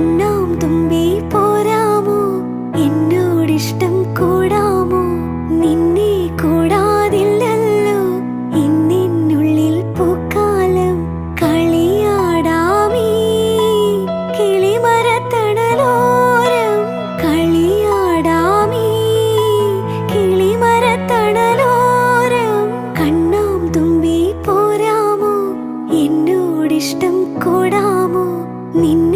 കണ്ണാം തുമ്പി പോരാമോ, എന്നോടിഷ്ടം കൂടാമോ? നിന്നെ കൂടാതില്ലല്ലോ ഇന്നിനുള്ളിൽ പൂക്കാലം. കളിയാടാമീ കിളിമരത്തണലോരം, കളിയാടാമീ കിളിമരത്തണലോരം. കണ്ണാം തുമ്പി പോരാമോ, എന്നോടിഷ്ടം കൂടാമോ? നിന്നെ